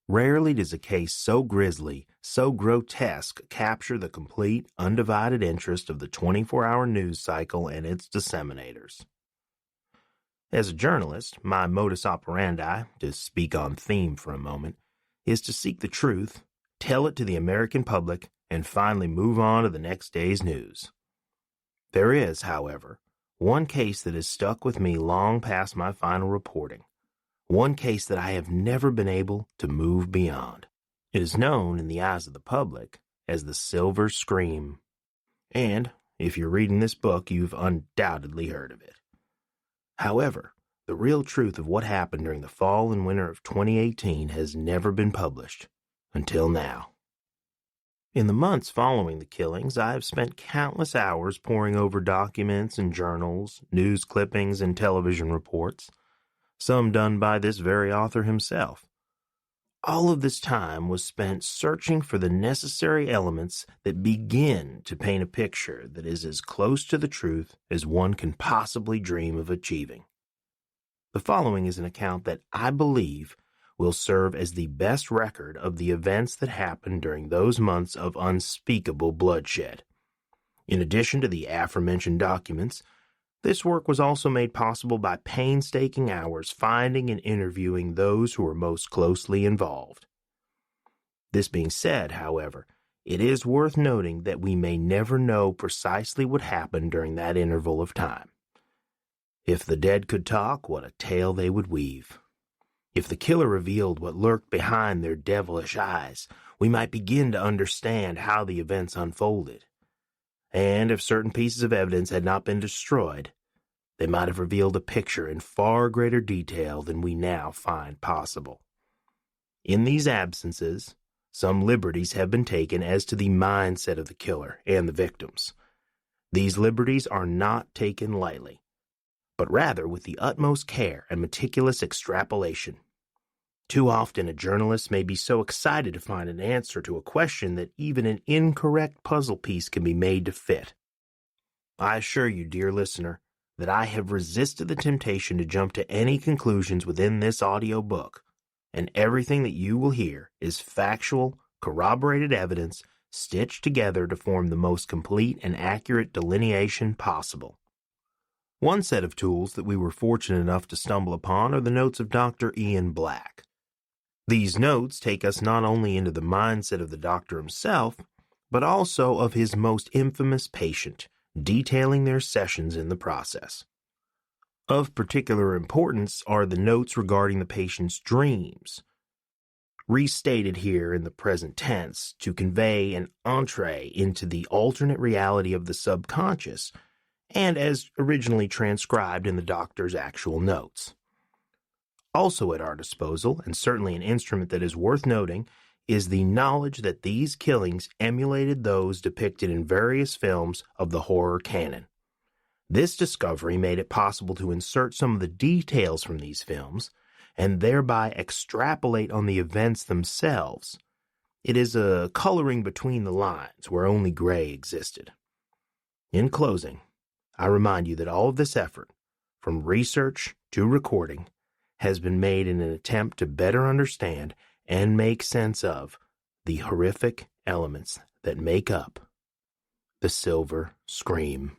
Rarely does a case so grisly, so grotesque, capture the complete, undivided interest of the 24-hour news cycle and its disseminators. As a journalist, my modus operandi, to speak on theme for a moment, is to seek the truth, tell it to the American public, and finally move on to the next day's news. There is, however, one case that has stuck with me long past my final reporting. One case that I have never been able to move beyond. It is known in the eyes of the public as the Silver Scream. And, if you're reading this book, you've undoubtedly heard of it. However, the real truth of what happened during the fall and winter of 2018 has never been published, until now. In the months following the killings, I have spent countless hours poring over documents and journals, news clippings and television reports, some done by this very author himself. All of this time was spent searching for the necessary elements that begin to paint a picture that is as close to the truth as one can possibly dream of achieving. The following is an account that I believe will serve as the best record of the events that happened during those months of unspeakable bloodshed. In addition to the aforementioned documents, this work was also made possible by painstaking hours finding and interviewing those who were most closely involved. This being said, however, it is worth noting that we may never know precisely what happened during that interval of time. If the dead could talk, what a tale they would weave. If the killer revealed what lurked behind their devilish eyes, we might begin to understand how the events unfolded. And if certain pieces of evidence had not been destroyed, they might have revealed a picture in far greater detail than we now find possible. In these absences, some liberties have been taken as to the mindset of the killer and the victims. These liberties are not taken lightly, but rather with the utmost care and meticulous extrapolation. Too often a journalist may be so excited to find an answer to a question that even an incorrect puzzle piece can be made to fit. I assure you, dear listener, that I have resisted the temptation to jump to any conclusions within this audiobook, and everything that you will hear is factual, corroborated evidence stitched together to form the most complete and accurate delineation possible. One set of tools that we were fortunate enough to stumble upon are the notes of Dr. Ian Black. These notes take us not only into the mindset of the doctor himself, but also of his most infamous patient, detailing their sessions in the process. Of particular importance are the notes regarding the patient's dreams, restated here in the present tense to convey an entree into the alternate reality of the subconscious, and as originally transcribed in the doctor's actual notes. Also at our disposal, and certainly an instrument that is worth noting, is the knowledge that these killings emulated those depicted in various films of the horror canon. This discovery made it possible to insert some of the details from these films, and thereby extrapolate on the events themselves. It is a coloring between the lines where only gray existed. In closing, I remind you that all of this effort, from research to recording, has been made in an attempt to better understand and make sense of the horrific elements that make up the Silver Scream.